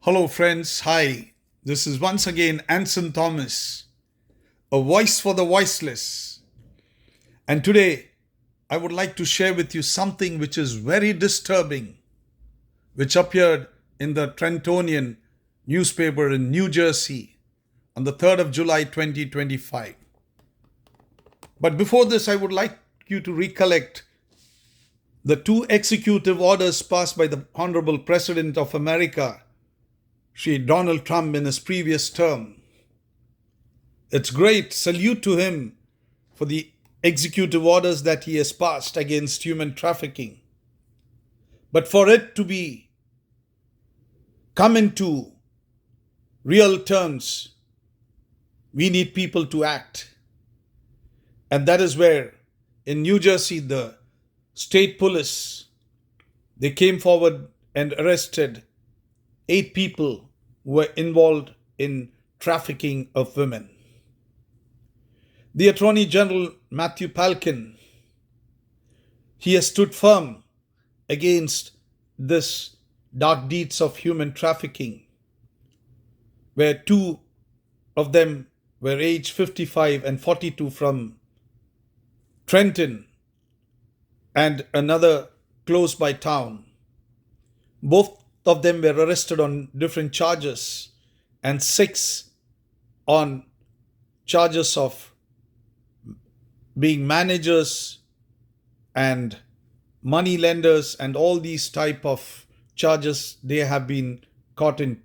Hello, friends. Hi. This is once again Anson Thomas, a voice for the voiceless. And today, I would like to share with you something which is very disturbing, which appeared in the Trentonian newspaper in New Jersey on the 3rd of July 2025. But before this, I would like you to recollect the two executive orders passed by the Honorable President of America, Shri Donald Trump, in his previous term. It's great. Salute to him for the executive orders that he has passed against human trafficking. But for it to be come into real terms, we need people to act. And that is where in New Jersey, the state police, they came forward and arrested 8 people who were involved in trafficking of women. The Attorney General, Matthew Palkin, he has stood firm against this dark deeds of human trafficking, where 2 of them were aged 55 and 42 from Trenton and another close by town. Both of them were arrested on different charges, and 6 on charges of being managers and money lenders, and all these type of charges they have been caught in.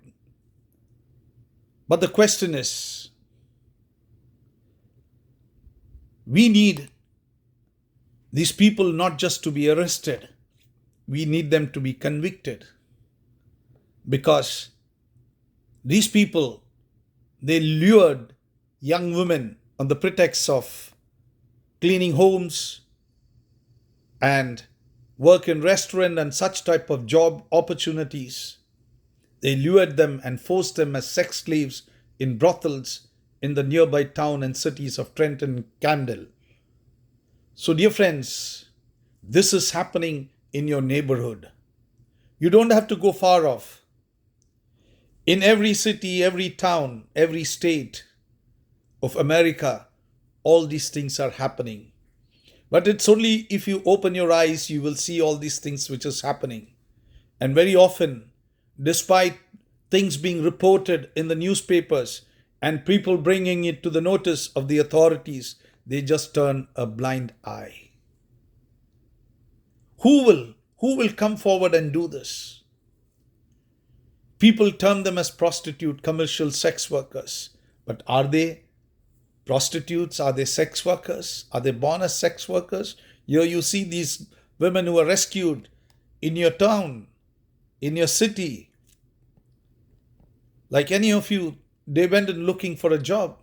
But the question is, we need these people not just to be arrested, we need them to be convicted. Because these people, they lured young women on the pretext of cleaning homes and work in restaurant and such type of job opportunities. They lured them and forced them as sex slaves in brothels in the nearby town and cities of Trenton and Camden. So dear friends, this is happening in your neighborhood. You don't have to go far off. In every city, every town, every state of America, all these things are happening. But it's only if you open your eyes, you will see all these things which is happening. And very often, despite things being reported in the newspapers and people bringing it to the notice of the authorities, they just turn a blind eye. Who will come forward and do this? People term them as prostitute, commercial sex workers. But are they prostitutes? Are they sex workers? Are they born as sex workers? Here you see these women who are rescued in your town, in your city. Like any of you, they went in looking for a job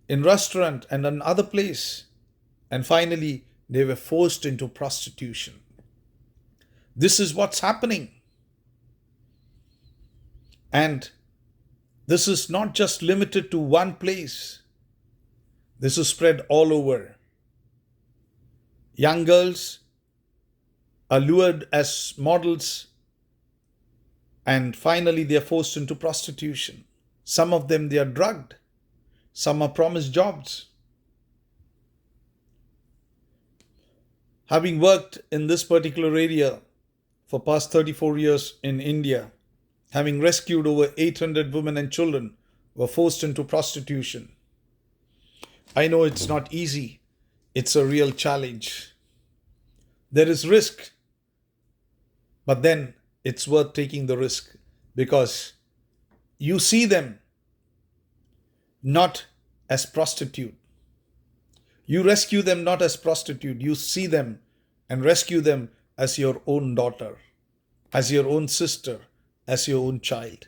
in restaurant and another place. And finally, they were forced into prostitution. This is what's happening. And this is not just limited to one place. This is spread all over. Young girls are lured as models, and finally they are forced into prostitution. Some of them, they are drugged. Some are promised jobs. Having worked in this particular area for past 34 years in India, having rescued over 800 women and children who were forced into prostitution, I know it's not easy. It's a real challenge. There is risk, but then it's worth taking the risk because you see them not as prostitute. You rescue them not as prostitute. You see them and rescue them as your own daughter, as your own sister, as your own child.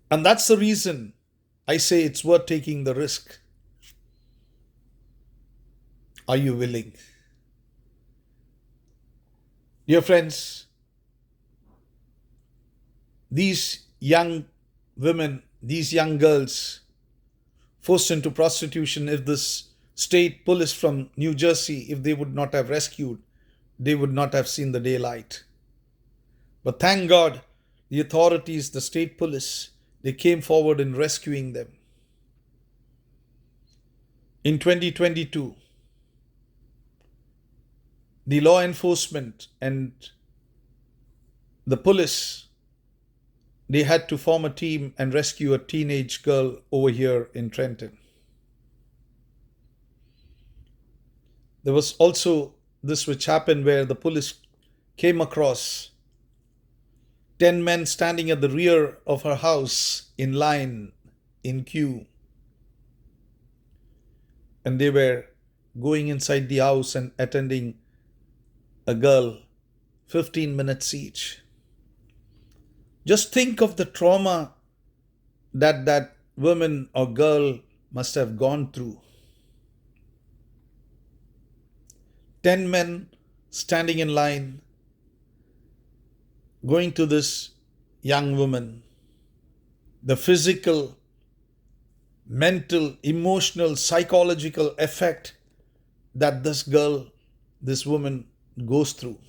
And that's the reason I say it's worth taking the risk. Are you willing? Dear friends, these young women, these young girls forced into prostitution, if this state police from New Jersey, if they would not have rescued, they would not have seen the daylight. But thank God, the authorities, the state police, they came forward in rescuing them. In 2022, the law enforcement and the police, they had to form a team and rescue a teenage girl over here in Trenton. There was also this which happened where the police came across 10 men standing at the rear of her house in line, in queue. And they were going inside the house and attending a girl 15 minutes each. Just think of the trauma that woman or girl must have gone through. 10 men standing in line, going to this young woman. The physical, mental, emotional, psychological effect that this girl, this woman goes through.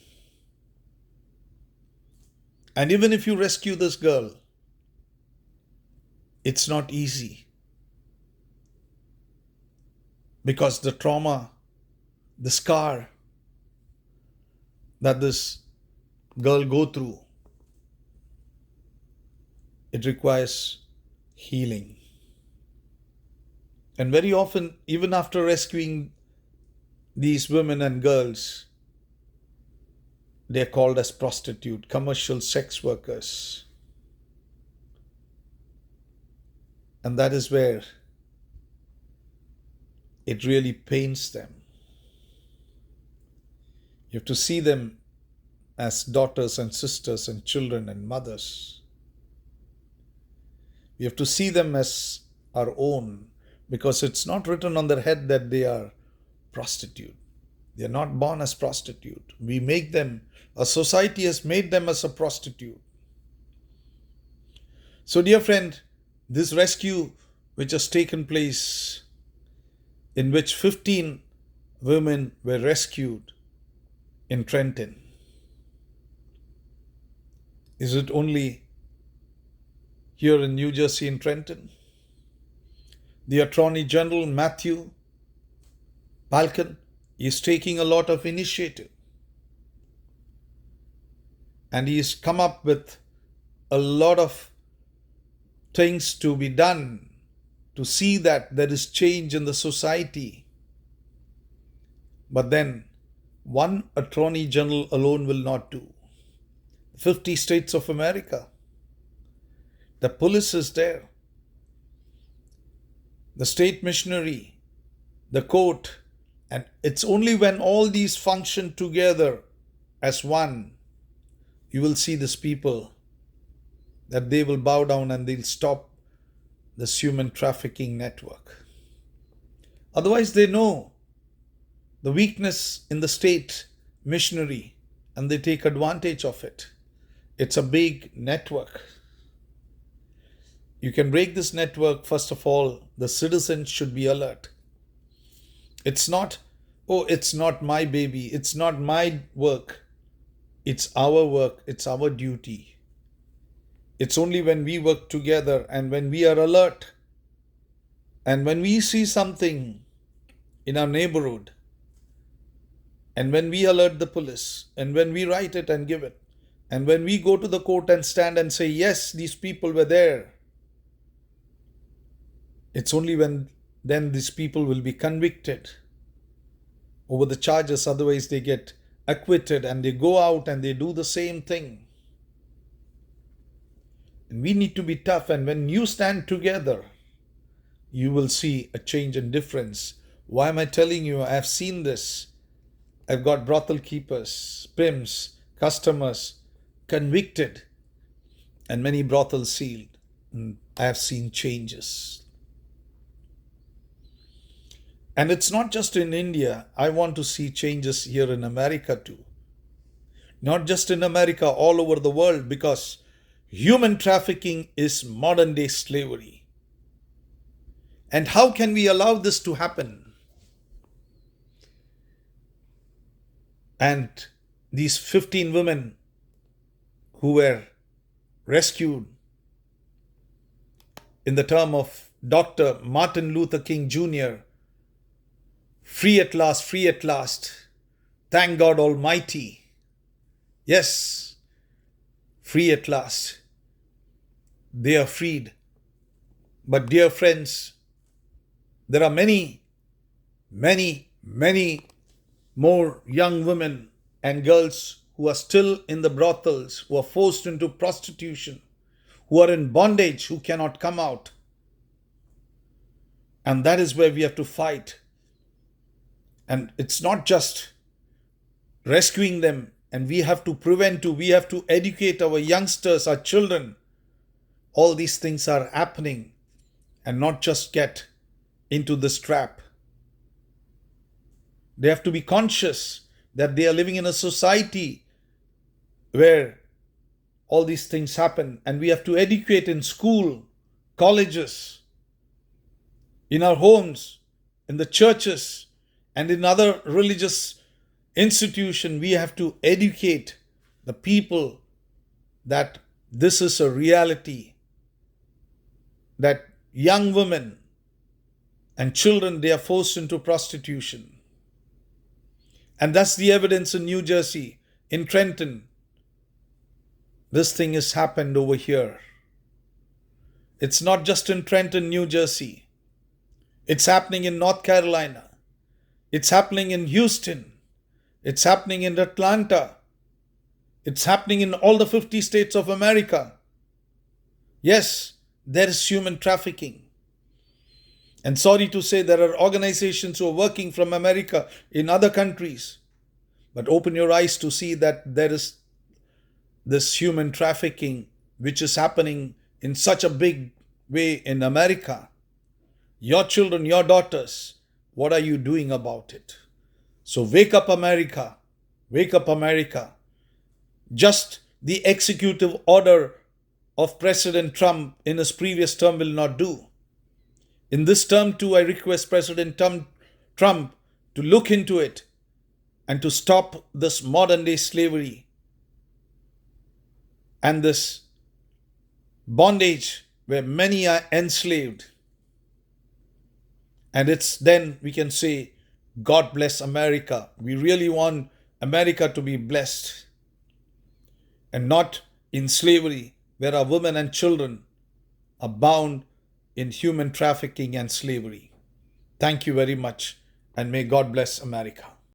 And even if you rescue this girl, it's not easy. Because the trauma, the scar that this girl go through, it requires healing. And very often, even after rescuing these women and girls, they're called as prostitute, commercial sex workers. And that is where it really pains them. You have to see them as daughters and sisters and children and mothers. We have to see them as our own, because it's not written on their head that they are prostitute. They are not born as prostitute. We make them, a society has made them as a prostitute. So dear friend, this rescue which has taken place, in which 15 women were rescued in Trenton, is it only here in New Jersey in Trenton? The Attorney General Matthew Balkan is taking a lot of initiative. And he has come up with a lot of things to be done to see that there is change in the society. But then, one Attorney General alone will not do. 50 states of America. The police is there. The state missionary, the court, and it's only when all these function together as one, you will see these people, that they will bow down and they'll stop this human trafficking network. Otherwise, they know the weakness in the state missionary and they take advantage of it. It's a big network. You can break this network. First of all, the citizens should be alert. It's not, oh, it's not my baby, it's not my work. It's our work, it's our duty. It's only when we work together and when we are alert and when we see something in our neighborhood and when we alert the police and when we write it and give it and when we go to the court and stand and say, yes, these people were there. It's only when then these people will be convicted over the charges. Otherwise, they get acquitted and they go out and they do the same thing. And we need to be tough. And when you stand together, you will see a change and difference. Why am I telling you? I have seen this. I've got brothel keepers, pimps, customers convicted and many brothels sealed. And I have seen changes. And it's not just in India. I want to see changes here in America too. Not just in America, all over the world, because human trafficking is modern day slavery. And how can we allow this to happen? And these 15 women who were rescued in the term of Dr. Martin Luther King Jr. Free at last, free at last. Thank God Almighty. Yes, free at last. They are freed. But dear friends, there are many more young women and girls who are still in the brothels, who are forced into prostitution, who are in bondage, who cannot come out. And that is where we have to fight. And it's not just rescuing them, and we have to prevent too. We have to educate our youngsters, our children. All these things are happening, and not just get into this trap. They have to be conscious that they are living in a society where all these things happen, and we have to educate in school, colleges, in our homes, in the churches, and in other religious institutions. We have to educate the people that this is a reality, that young women and children, they are forced into prostitution. And that's the evidence in New Jersey, in Trenton. This thing has happened over here. It's not just in Trenton, New Jersey. It's happening in North Carolina. It's happening in Houston. It's happening in Atlanta. It's happening in all the 50 states of America. Yes, there is human trafficking. And sorry to say, there are organizations who are working from America in other countries. But open your eyes to see that there is this human trafficking which is happening in such a big way in America. Your children, your daughters, what are you doing about it? So wake up, America. Wake up, America. Just the executive order of President Trump in his previous term will not do. In this term too, I request President Trump to look into it and to stop this modern day slavery and this bondage where many are enslaved. And it's then we can say, God bless America. We really want America to be blessed and not in slavery, where our women and children are bound in human trafficking and slavery. Thank you very much, and may God bless America.